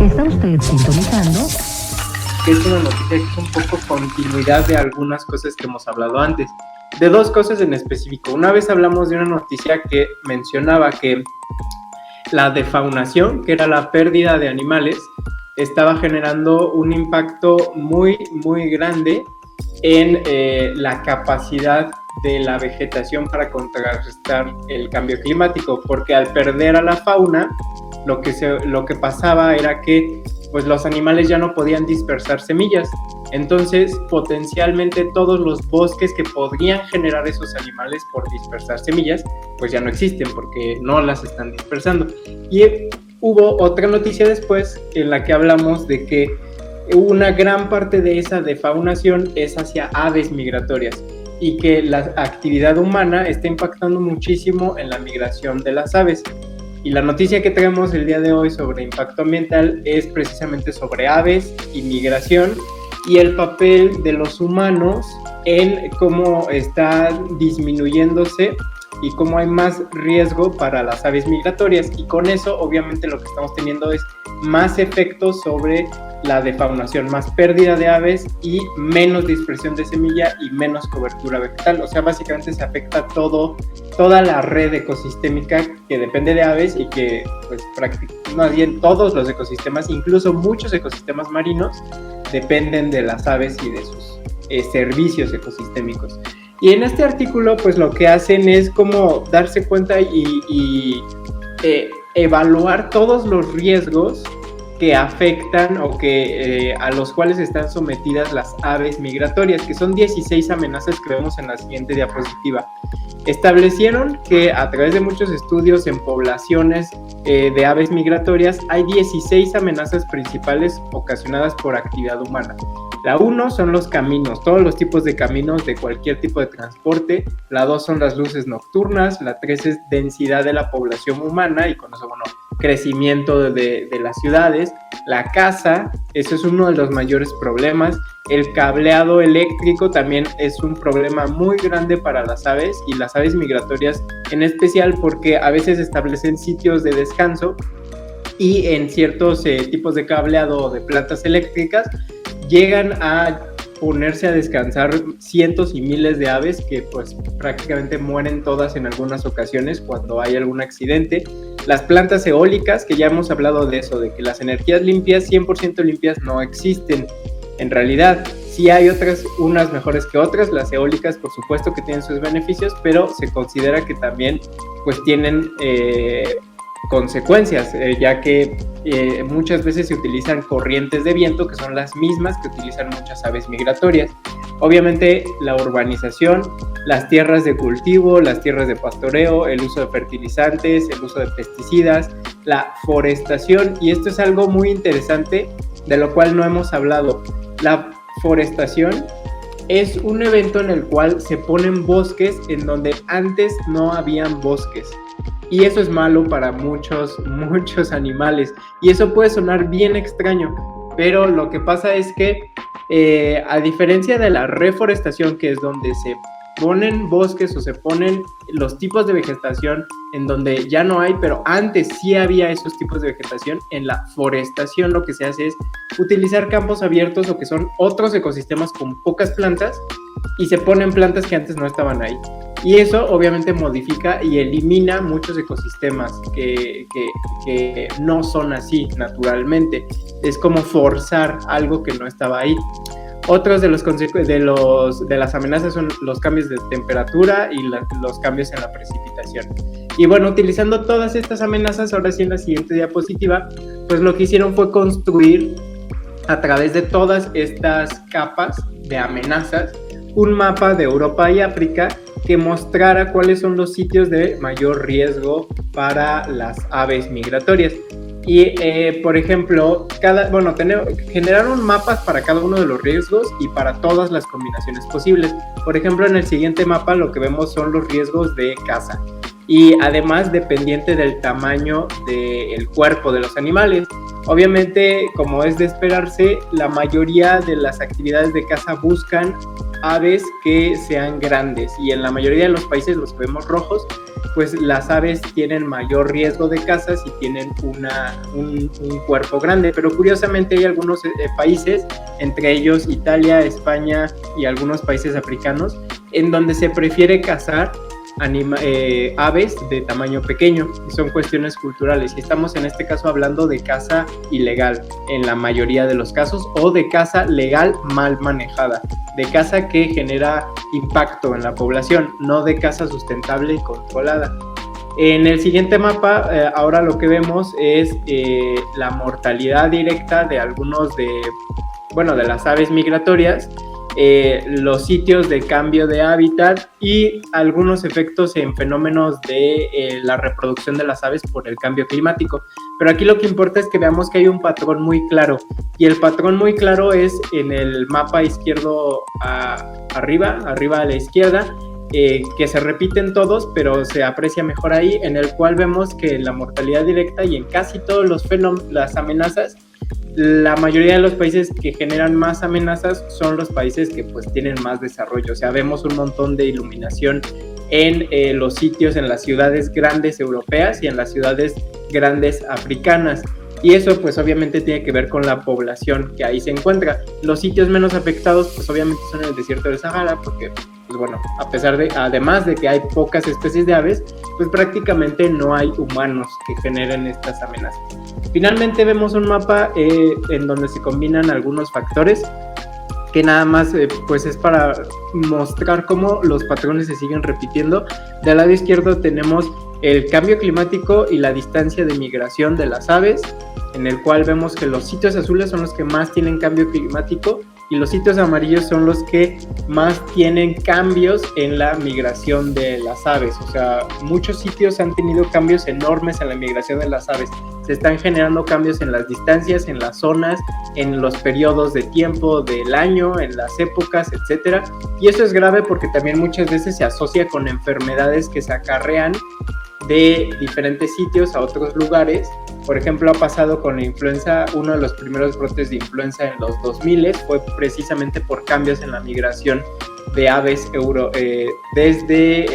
Está usted sintonizando. Es una noticia que es un poco continuidad de algunas cosas que hemos hablado antes. De dos cosas en específico. Una vez hablamos de una noticia que mencionaba que la defaunación, que era la pérdida de animales, estaba generando un impacto muy, muy grande en la capacidad de la vegetación para contrarrestar el cambio climático, porque al perder a la fauna, lo que pasaba era que pues, los animales ya no podían dispersar semillas. Entonces, potencialmente todos los bosques que podrían generar esos animales por dispersar semillas, pues ya no existen porque no las están dispersando. Y hubo otra noticia después en la que hablamos de que una gran parte de esa defaunación es hacia aves migratorias y que la actividad humana está impactando muchísimo en la migración de las aves. Y la noticia que traemos el día de hoy sobre impacto ambiental es precisamente sobre aves y migración y el papel de los humanos en cómo está disminuyéndose y cómo hay más riesgo para las aves migratorias, y con eso obviamente lo que estamos teniendo es más efectos sobre la defaunación, más pérdida de aves y menos dispersión de semilla y menos cobertura vegetal. O sea, básicamente se afecta toda la red ecosistémica que depende de aves y que pues más bien todos los ecosistemas, incluso muchos ecosistemas marinos, dependen de las aves y de sus servicios ecosistémicos. Y en este artículo, pues lo que hacen es como darse cuenta y evaluar todos los riesgos que afectan o que a los cuales están sometidas las aves migratorias, que son 16 amenazas que vemos en la siguiente diapositiva. Establecieron que a través de muchos estudios en poblaciones de aves migratorias hay 16 amenazas principales ocasionadas por actividad humana. La 1 son los caminos, todos los tipos de caminos de cualquier tipo de transporte. La 2 son las luces nocturnas. La 3 es densidad de la población humana y con eso, crecimiento de las ciudades. La caza, eso es uno de los mayores problemas. El cableado eléctrico también es un problema muy grande para las aves y las aves migratorias en especial, porque a veces establecen sitios de descanso y en ciertos tipos de cableado o de plantas eléctricas llegan a ponerse a descansar cientos y miles de aves que pues prácticamente mueren todas en algunas ocasiones cuando hay algún accidente. Las plantas eólicas, que ya hemos hablado de eso, de que las energías limpias, 100% limpias, no existen. En realidad, sí hay unas mejores que otras. Las eólicas, por supuesto que tienen sus beneficios, pero se considera que también pues tienen consecuencias, ya que muchas veces se utilizan corrientes de viento que son las mismas que utilizan muchas aves migratorias. Obviamente la urbanización, las tierras de cultivo, las tierras de pastoreo, el uso de fertilizantes, el uso de pesticidas, la forestación, y esto es algo muy interesante de lo cual no hemos hablado. La forestación es un evento en el cual se ponen bosques en donde antes no habían bosques. Y eso es malo para muchos animales. Y eso puede sonar bien extraño, pero lo que pasa es que a diferencia de la reforestación, que es donde se ponen bosques o se ponen los tipos de vegetación en donde ya no hay, pero antes sí había esos tipos de vegetación, en la forestación lo que se hace es utilizar campos abiertos o que son otros ecosistemas con pocas plantas y se ponen plantas que antes no estaban ahí. Y eso obviamente modifica y elimina muchos ecosistemas que no son así naturalmente. Es como forzar algo que no estaba ahí. Otros de las amenazas son los cambios de temperatura y los cambios en la precipitación. Y bueno, utilizando todas estas amenazas, ahora sí en la siguiente diapositiva, pues lo que hicieron fue construir a través de todas estas capas de amenazas un mapa de Europa y África que mostrara cuáles son los sitios de mayor riesgo para las aves migratorias. Y, por ejemplo, generaron mapas para cada uno de los riesgos y para todas las combinaciones posibles. Por ejemplo, en el siguiente mapa lo que vemos son los riesgos de caza. Y además, dependiente del tamaño del cuerpo de los animales. Obviamente, como es de esperarse, la mayoría de las actividades de caza buscan aves que sean grandes. Y en la mayoría de los países, los que vemos rojos, pues las aves tienen mayor riesgo de caza si tienen un cuerpo grande. Pero curiosamente hay algunos países, entre ellos Italia, España y algunos países africanos, en donde se prefiere cazar aves de tamaño pequeño, y son cuestiones culturales, y estamos en este caso hablando de caza ilegal en la mayoría de los casos, o de caza legal mal manejada, de caza que genera impacto en la población, no de caza sustentable y controlada. En el siguiente mapa, ahora lo que vemos es la mortalidad directa de algunos de las aves migratorias, los sitios de cambio de hábitat y algunos efectos en fenómenos de la reproducción de las aves por el cambio climático. Pero aquí lo que importa es que veamos que hay un patrón muy claro, y el patrón muy claro es en el mapa izquierdo arriba a la izquierda, que se repiten todos, pero se aprecia mejor ahí, en el cual vemos que la mortalidad directa y en casi todos las amenazas, la mayoría de los países que generan más amenazas son los países que pues tienen más desarrollo. O sea, vemos un montón de iluminación en los sitios, en las ciudades grandes europeas y en las ciudades grandes africanas. Y eso pues obviamente tiene que ver con la población que ahí se encuentra. Los sitios menos afectados pues obviamente son el desierto del Sahara, porque pues bueno, además de que hay pocas especies de aves, pues prácticamente no hay humanos que generen estas amenazas. Finalmente vemos un mapa en donde se combinan algunos factores que nada más pues es para mostrar cómo los patrones se siguen repitiendo. Del lado izquierdo tenemos el cambio climático y la distancia de migración de las aves, en el cual vemos que los sitios azules son los que más tienen cambio climático y los sitios amarillos son los que más tienen cambios en la migración de las aves. O sea, muchos sitios han tenido cambios enormes en la migración de las aves. Se están generando cambios en las distancias, en las zonas, en los periodos de tiempo del año, en las épocas, etcétera. Y eso es grave porque también muchas veces se asocia con enfermedades que se acarrean de diferentes sitios a otros lugares. Por ejemplo, ha pasado con la influenza. Uno de los primeros brotes de influenza en los 2000 fue precisamente por cambios en la migración de aves desde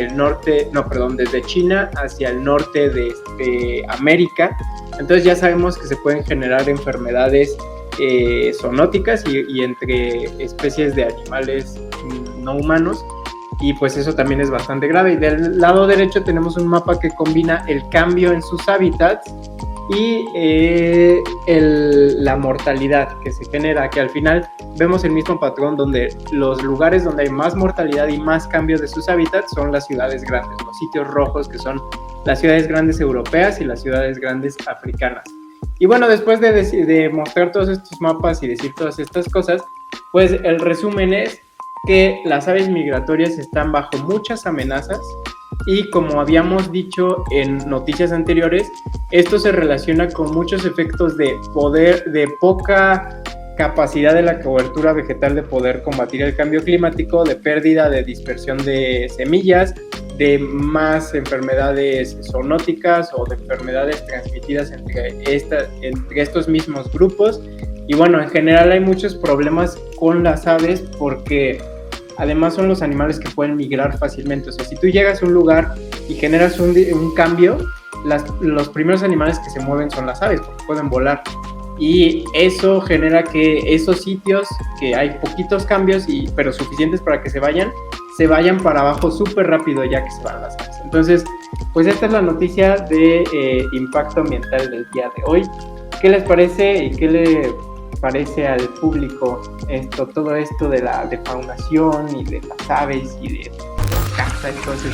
China hacia el norte de América. Entonces ya sabemos que se pueden generar enfermedades zoonóticas y entre especies de animales no humanos. Y pues eso también es bastante grave. Y del lado derecho tenemos un mapa que combina el cambio en sus hábitats y la mortalidad que se genera, que al final vemos el mismo patrón, donde los lugares donde hay más mortalidad y más cambios de sus hábitats son las ciudades grandes, los sitios rojos, que son las ciudades grandes europeas y las ciudades grandes africanas. Y bueno, después de mostrar todos estos mapas y decir todas estas cosas, pues el resumen es que las aves migratorias están bajo muchas amenazas y, como habíamos dicho en noticias anteriores, esto se relaciona con muchos efectos de poca capacidad de la cobertura vegetal de poder combatir el cambio climático, de pérdida de dispersión de semillas, de más enfermedades zoonóticas o de enfermedades transmitidas entre estos mismos grupos. Y bueno, en general hay muchos problemas con las aves porque además son los animales que pueden migrar fácilmente. O sea, si tú llegas a un lugar y generas un cambio, los primeros animales que se mueven son las aves, porque pueden volar. Y eso genera que esos sitios que hay poquitos cambios, pero suficientes para que se vayan para abajo súper rápido ya que se van las aves. Entonces, pues esta es la noticia de impacto ambiental del día de hoy. ¿Qué les parece y qué le parece al público todo esto de la defaunación y de las aves y de caza y todo eso?